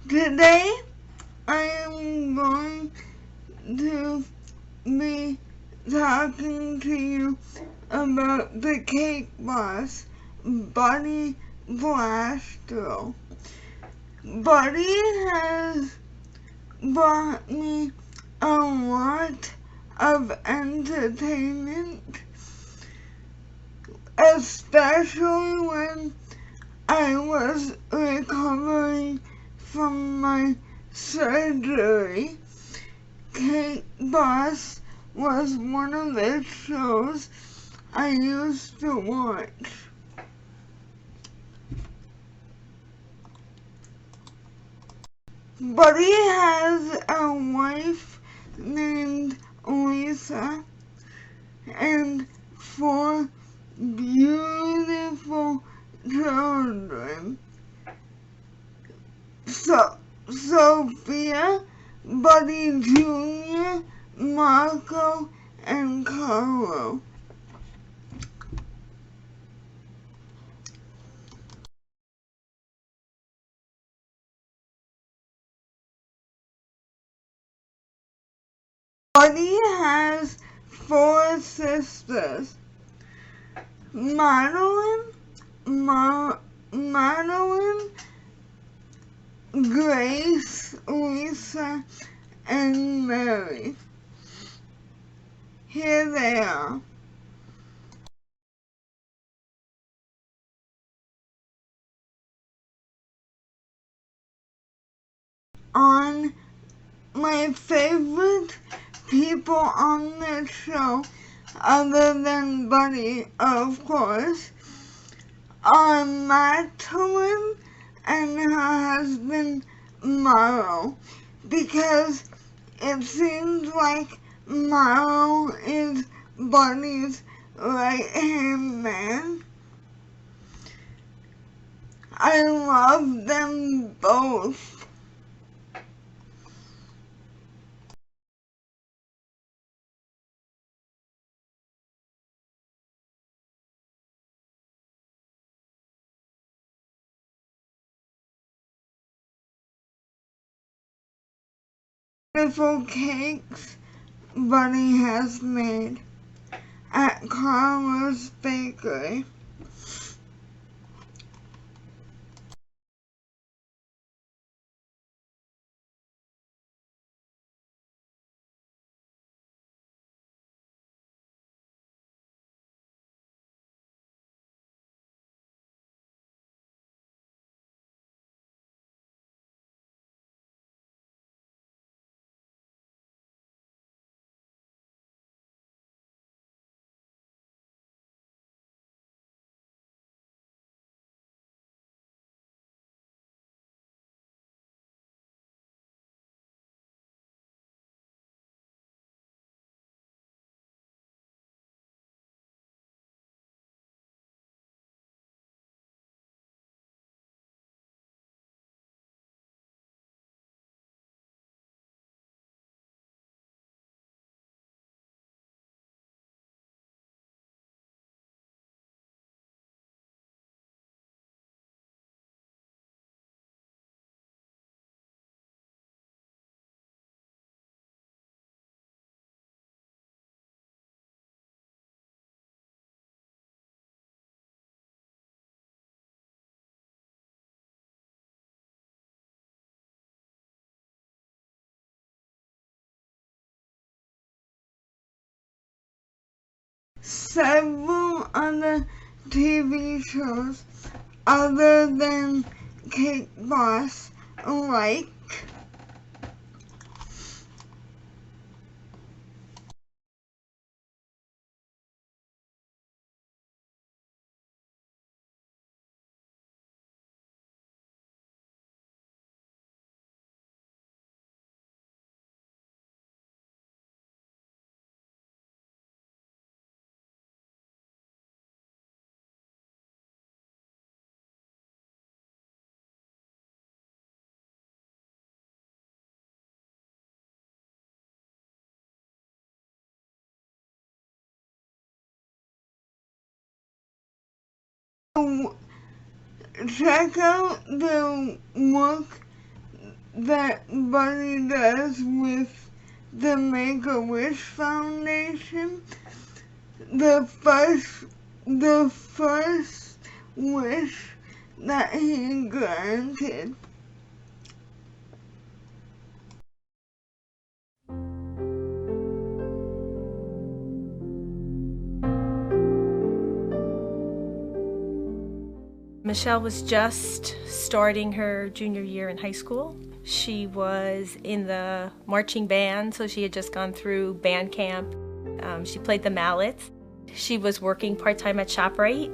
Today I am going to be talking to you about the cake boss, Buddy Valastro. Buddy has brought me a lot of entertainment, especially when I was recovering from my surgery. Cake Boss was one of the shows I used to watch. Buddy has a wife named Lisa and 4 beautiful children. Sophia, Buddy Jr., Marco, and Carlo. Buddy has 4 sisters: Madeline, Madeline, Grace, Lisa, and Mary. Here they are. On my favorite people on the show, other than Buddy, of course, are Madeline and her husband Morrow, because it seems like Morrow is Buddy's right-hand man. I love them both. Beautiful cakes Buddy has made at Carla's Bakery. Several other TV shows other than Cake Boss, like check out the look that Buddy does with the Make-A-Wish Foundation. The first wish that he granted. Michelle was just starting her junior year in high school. She was in the marching band, so she had just gone through band camp. She played the mallets. She was working part-time at ShopRite,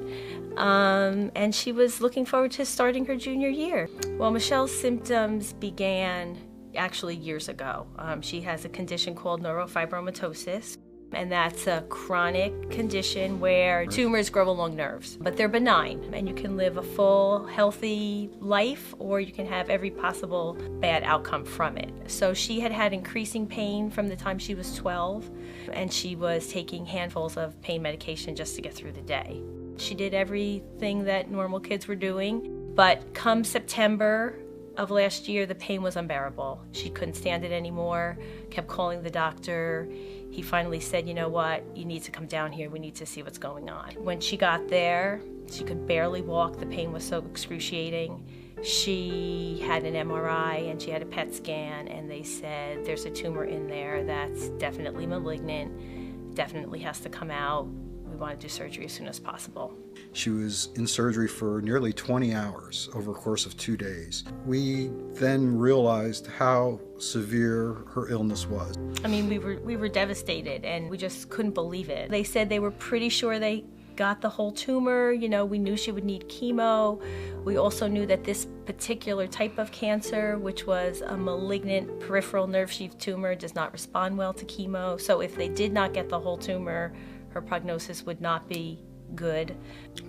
and she was looking forward to starting her junior year. Well, Michelle's symptoms began actually years ago. She has a condition called neurofibromatosis. And that's a chronic condition where tumors grow along nerves, but they're benign, and you can live a full, healthy life, or you can have every possible bad outcome from it. So she had had increasing pain from the time she was 12, and she was taking handfuls of pain medication just to get through the day. She did everything that normal kids were doing, but come September of last year, the pain was unbearable. She couldn't stand it anymore, kept calling the doctor. He finally said, you know what, you need to come down here. We need to see what's going on. When she got there, she could barely walk. The pain was so excruciating. She had an MRI and she had a PET scan, and they said there's a tumor in there that's definitely malignant, definitely has to come out. We want to do surgery as soon as possible. She was in surgery for nearly 20 hours over a course of 2 days. We then realized how severe her illness was. I mean, we were devastated, and we just couldn't believe it. They said they were pretty sure they got the whole tumor. You know, we knew she would need chemo. We also knew that this particular type of cancer, which was a malignant peripheral nerve sheath tumor, does not respond well to chemo. So if they did not get the whole tumor, her prognosis would not be good.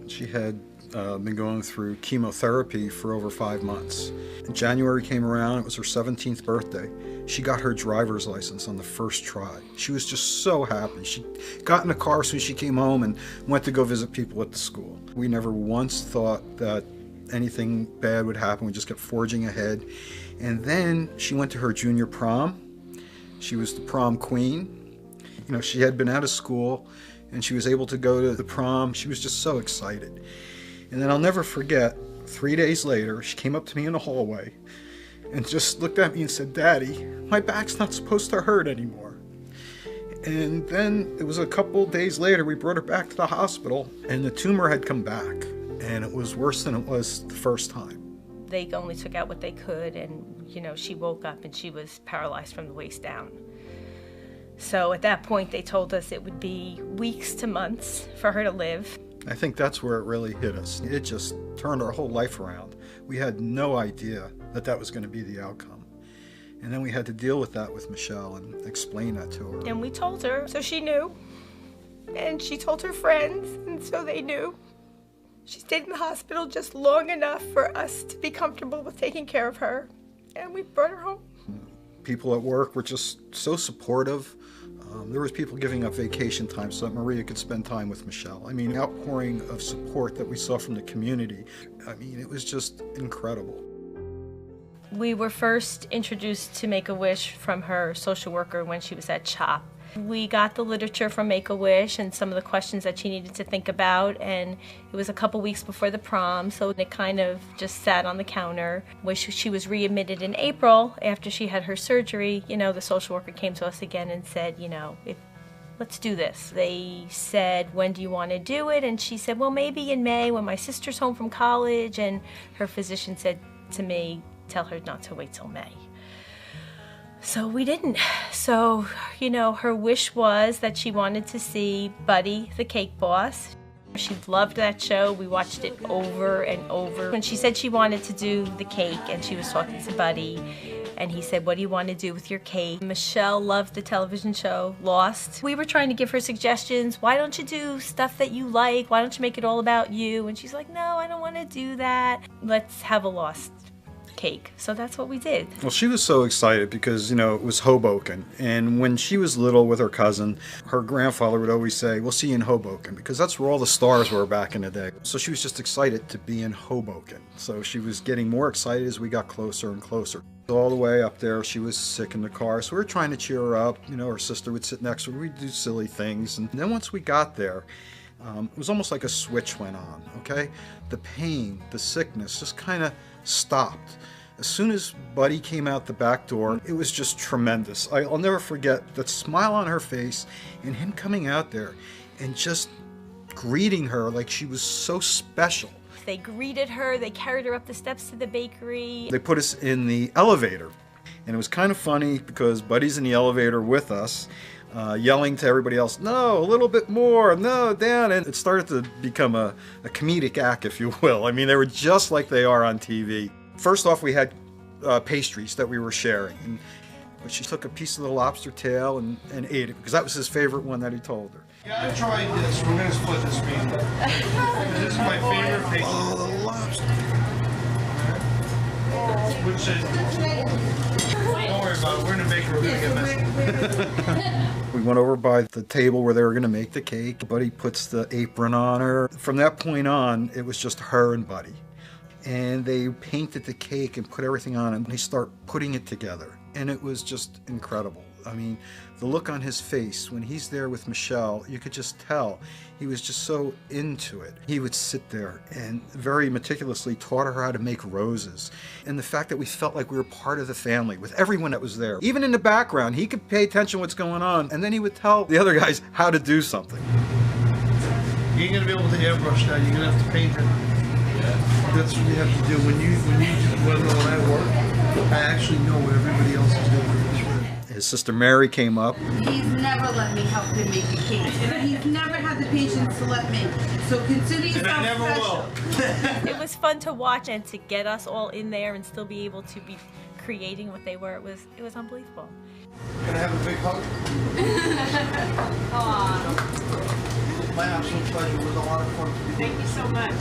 She had been going through chemotherapy for over 5 months. January came around, it was her 17th birthday. She got her driver's license on the first try. She was just so happy. She got in the car as soon as she came home and went to go visit people at the school. We never once thought that anything bad would happen. We just kept forging ahead. And then she went to her junior prom. She was the prom queen. You know, she had been out of school and she was able to go to the prom. She was just so excited. And then I'll never forget, 3 days later, she came up to me in the hallway and just looked at me and said, "Daddy, my back's not supposed to hurt anymore." And then it was a couple days later, we brought her back to the hospital and the tumor had come back, and it was worse than it was the first time. They only took out what they could, and you know, she woke up and she was paralyzed from the waist down. So at that point, they told us it would be weeks to months for her to live. I think that's where it really hit us. It just turned our whole life around. We had no idea that that was going to be the outcome. And then we had to deal with that with Michelle and explain that to her. And we told her, so she knew. And she told her friends, and so they knew. She stayed in the hospital just long enough for us to be comfortable with taking care of her. And we brought her home. People at work were just so supportive. There was people giving up vacation time so that Maria could spend time with Michelle. I mean, outpouring of support that we saw from the community. I mean, it was just incredible. We were first introduced to Make-A-Wish from her social worker when she was at CHOP. We got the literature from Make-A-Wish and some of the questions that she needed to think about, and it was a couple weeks before the prom, so it kind of just sat on the counter. When she was readmitted in April after she had her surgery, you know, the social worker came to us again and said, you know, let's do this. They said, when do you want to do it? And she said, well, maybe in May when my sister's home from college. And her physician said to me, tell her not to wait till May. So we didn't. So, you know, her wish was that she wanted to see Buddy, the cake boss. She loved that show. We watched it over and over. When she said she wanted to do the cake and she was talking to Buddy, and he said, what do you want to do with your cake? Michelle loved the television show, Lost. We were trying to give her suggestions. Why don't you do stuff that you like? Why don't you make it all about you? And she's like, no, I don't want to do that. Let's have a Lost cake. So that's what we did. Well, she was so excited because, you know, it was Hoboken. And when she was little with her cousin, her grandfather would always say, we'll see you in Hoboken, because that's where all the stars were back in the day. So she was just excited to be in Hoboken. So she was getting more excited as we got closer and closer. All the way up there, she was sick in the car, so we were trying to cheer her up. You know, her sister would sit next to her, we'd do silly things. And then once we got there, it was almost like a switch went on, okay? The pain, the sickness just kind of stopped. As soon as Buddy came out the back door, it was just tremendous. I'll never forget that smile on her face and him coming out there and just greeting her like she was so special. They greeted her, they carried her up the steps to the bakery. They put us in the elevator, and it was kind of funny because Buddy's in the elevator with us, yelling to everybody else, no, a little bit more, no, down. And it started to become a comedic act, if you will. I mean, they were just like they are on TV. First off, we had pastries that we were sharing. But she took a piece of the lobster tail and ate it, because that was his favorite one that he told her. Yeah, I tried this. We're going to split this meal. This is my favorite pastry. Oh, the lobster. Which is, don't worry about it. We're in the bakery. We're going to get messy. We went over by the table where they were going to make the cake. Buddy puts the apron on her. From that point on, it was just her and Buddy. And they painted the cake and put everything on it, and they start putting it together. And it was just incredible. I mean, the look on his face when he's there with Michelle, you could just tell he was just so into it. He would sit there and very meticulously taught her how to make roses. And the fact that we felt like we were part of the family with everyone that was there. Even in the background, he could pay attention to what's going on, and then he would tell the other guys how to do something. You ain't going to be able to airbrush that. You're going to have to paint it. That's what you have to do. When I work, I actually know what everybody else is doing. His sister Mary came up. He's never let me help him make a cake. He's never had the patience to let me. So consider yourself special. It was fun to watch and to get us all in there and still be able to be creating what they were. It was unbelievable. Can I have a big hug? My absolute pleasure. It was a lot of fun. Thank you so much.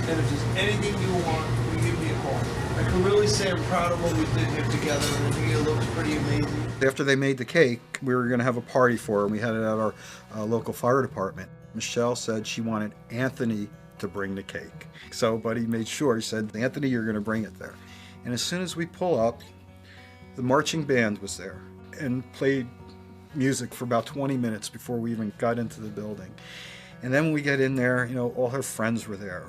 And if there's anything you want, you give me a call. I can really say I'm proud of what we did here together, and I think it looks pretty amazing. After they made the cake, we were going to have a party for her, and we had it at our local fire department. Michelle said she wanted Anthony to bring the cake. So Buddy made sure, he said, Anthony, you're going to bring it there. And as soon as we pull up, the marching band was there and played music for about 20 minutes before we even got into the building. And then when we get in there, you know, all her friends were there.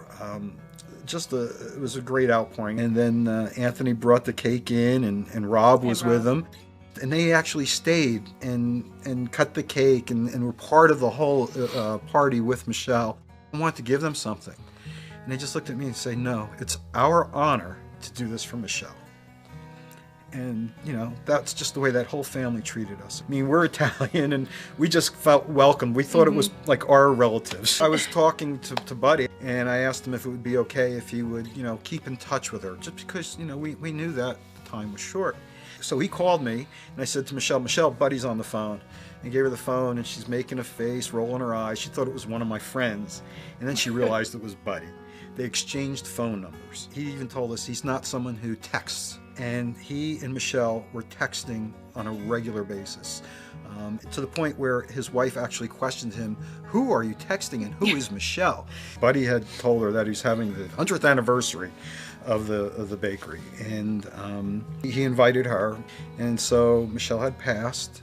It was a great outpouring. And then Anthony brought the cake in, and Rob was with him. And they actually stayed and cut the cake and were part of the whole party with Michelle. I wanted to give them something. And they just looked at me and said, no, it's our honor to do this for Michelle. And, you know, that's just the way that whole family treated us. I mean, we're Italian, and we just felt welcome. We thought it was like our relatives. I was talking to Buddy, and I asked him if it would be okay if he would, you know, keep in touch with her, just because, you know, we knew that the time was short. So he called me, and I said to Michelle, Buddy's on the phone. I gave her the phone, and she's making a face, rolling her eyes. She thought it was one of my friends, and then she realized it was Buddy. They exchanged phone numbers. He even told us he's not someone who texts. And he and Michelle were texting on a regular basis, to the point where his wife actually questioned him, who are you texting and who is Michelle? Buddy had told her that he's having the 100th anniversary of the bakery, and he invited her, and so Michelle had passed.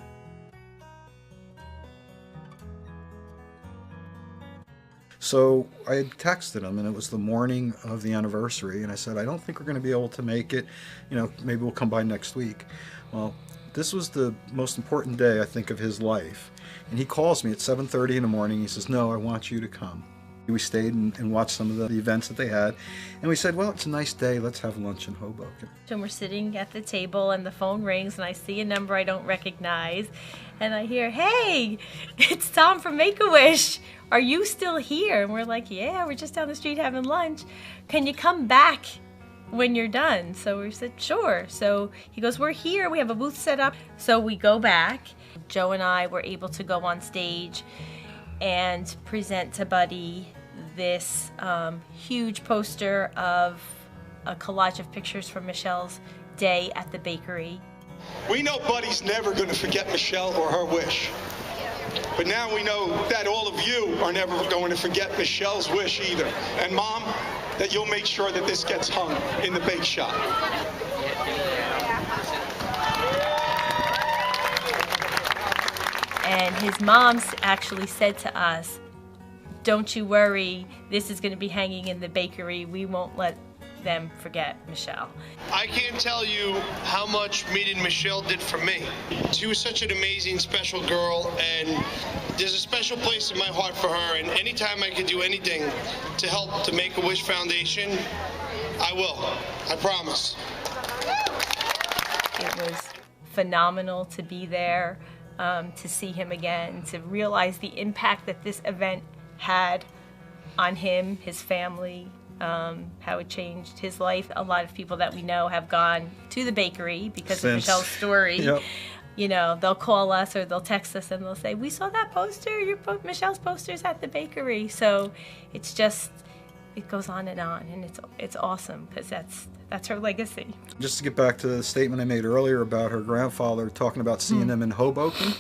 So I had texted him, and it was the morning of the anniversary, and I said, I don't think we're going to be able to make it. You know, maybe we'll come by next week. Well, this was the most important day, I think, of his life. And he calls me at 7:30 in the morning. He says, no, I want you to come. We stayed and watched some of the events that they had. And we said, well, it's a nice day. Let's have lunch in Hoboken. And we're sitting at the table, and the phone rings, and I see a number I don't recognize. And I hear, hey, it's Tom from Make-A-Wish. Are you still here? And we're like, yeah, we're just down the street having lunch. Can you come back when you're done? So we said, sure. So he goes, we're here. We have a booth set up. So we go back. Joe and I were able to go on stage and present to Buddy this huge poster of a collage of pictures from Michelle's day at the bakery. We know Buddy's never going to forget Michelle or her wish. But now we know that all of you are never going to forget Michelle's wish either. And Mom, that you'll make sure that this gets hung in the bake shop. And his mom actually said to us, "Don't you worry, this is going to be hanging in the bakery. We won't let them forget Michelle." I can't tell you how much meeting Michelle did for me. She was such an amazing, special girl, and there's a special place in my heart for her, and anytime I can do anything to help the Make-A-Wish Foundation, I will. I promise. It was phenomenal to be there, to see him again, to realize the impact that this event had on him, his family, how it changed his life. A lot of people that we know have gone to the bakery because of Michelle's story. Yep. You know, they'll call us or they'll text us and they'll say, "We saw that poster, Michelle's poster's at the bakery." So it's just, it goes on, and it's awesome because that's her legacy. Just to get back to the statement I made earlier about her grandfather talking about seeing them in Hoboken.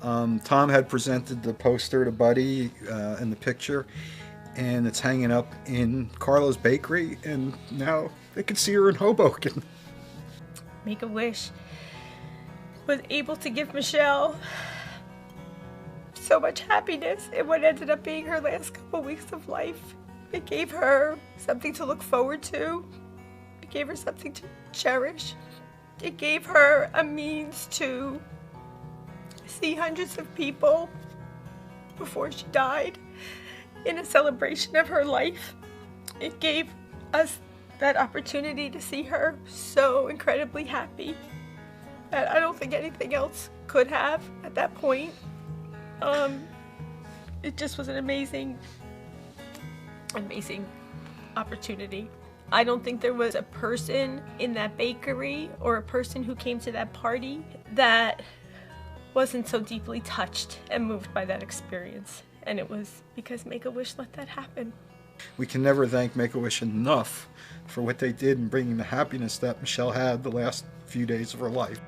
Tom had presented the poster to Buddy in the picture, and it's hanging up in Carlo's bakery, and now they can see her in Hoboken. Make-A-Wish was able to give Michelle so much happiness in what ended up being her last couple weeks of life. It gave her something to look forward to. It gave her something to cherish. It gave her a means to see hundreds of people before she died in a celebration of her life. It gave us that opportunity to see her so incredibly happy that I don't think anything else could have at that point. It just was an amazing opportunity. I don't think there was a person in that bakery or a person who came to that party that wasn't so deeply touched and moved by that experience. And it was because Make-A-Wish let that happen. We can never thank Make-A-Wish enough for what they did in bringing the happiness that Michelle had the last few days of her life.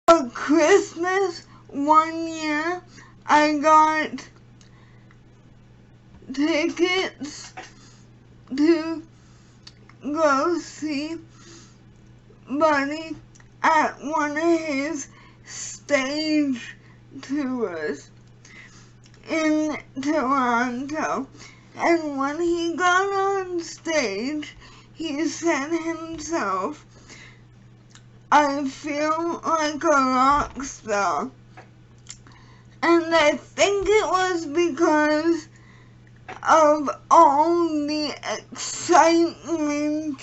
For Christmas one year, I got tickets to go see Buddy at one of his stage tours in Toronto. And when he got on stage, he said himself, "I feel like a rock star." And I think it was because of all the excitement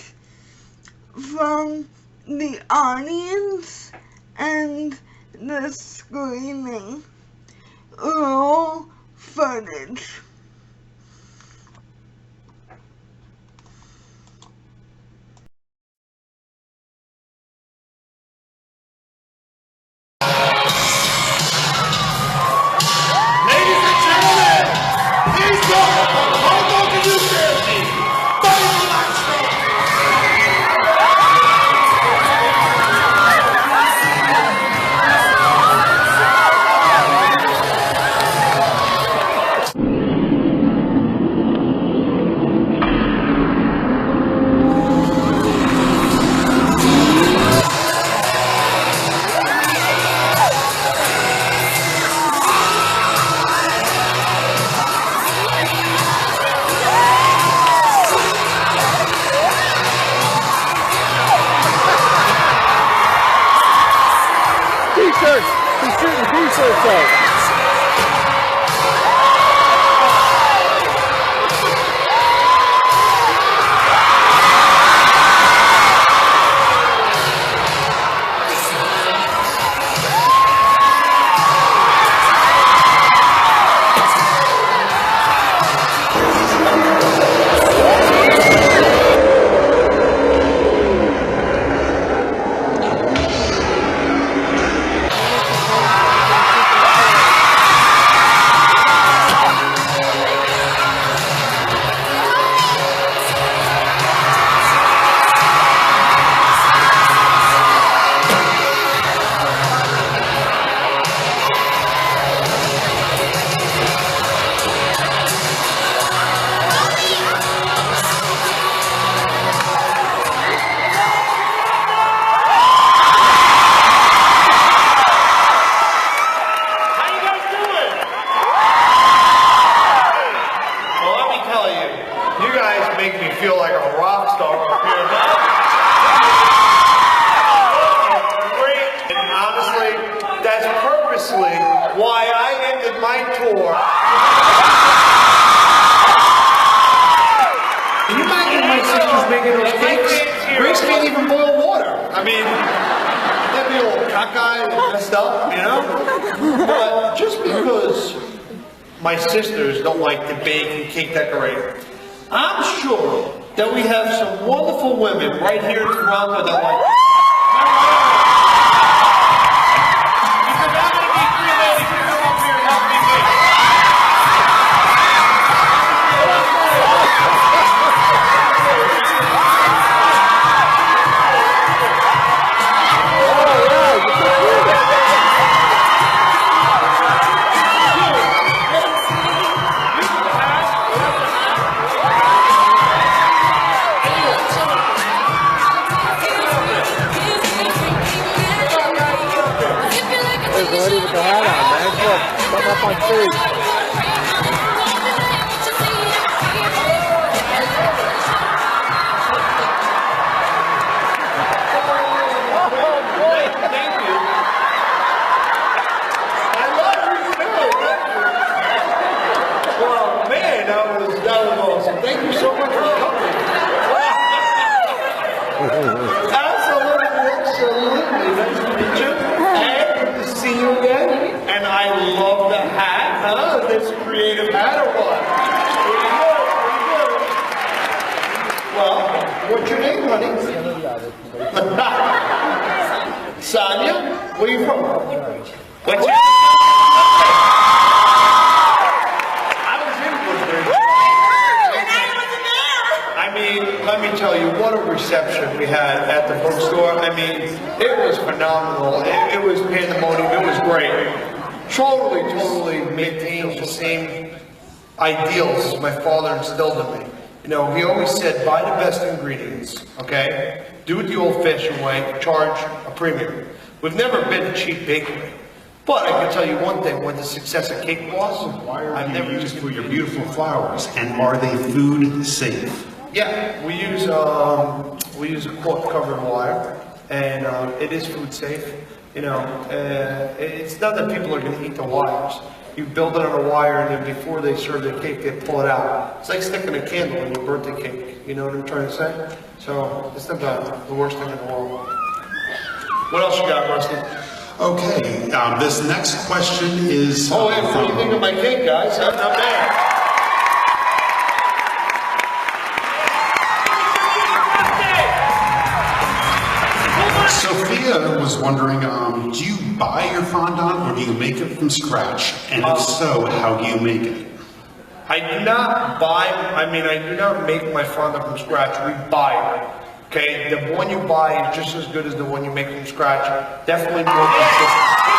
from the audience and the screaming. Roll footage. make me feel like a rock star up here. Great. And honestly, that's purposely why I ended my tour. Can you imagine my sister's making those cakes? Grace can't even boil water. I mean, that'd be all cockeyed and messed up, you know? But just because my sisters don't like to bake and cake decorate, I'm sure that we have some wonderful women right here in Toronto that like. Because I'm going to be three ladies to come up here and help me bake. Ready with the hat on, man. Look, come up on stage. Thank you. I love you too. Well, man, that was awesome. Thank you so much for coming. Absolutely. Nice to meet you. See you again, and I love the hat, huh? This creative hat or what? Pretty good. Well, what's your name, honey? Sonia? Where are you from? What's your I was in Woodbridge. I mean, let me tell you, what a reception we had at the bookstore. I mean, it was phenomenal. It was pandemonium. It was great. Totally maintained the same ideals my father instilled in me. You know, he always said, buy the best ingredients, okay? Do it the old-fashioned way, charge a premium. We've never been a cheap bakery. But I can tell you one thing, what the success of Cake Boss, I've never used for your beautiful flowers, and are they food safe? Yeah, we use a cloth-covered wire, and it is food safe. You know, it's not that people are going to eat the wires. You build it on a wire, and then before they serve the cake, they pull it out. It's like sticking a candle in your birthday cake. You know what I'm trying to say? So it's not the worst thing in the world. What else you got, Rusty? Okay, this next question is. Oh, hey, what do you think of my cake, guys? Not bad. Sophia was wondering, do you buy your fondant or do you make it from scratch? And if so, how do you make it? I do not make my fondant from scratch. We buy it. Okay, the one you buy is just as good as the one you make from scratch. Definitely more consistent.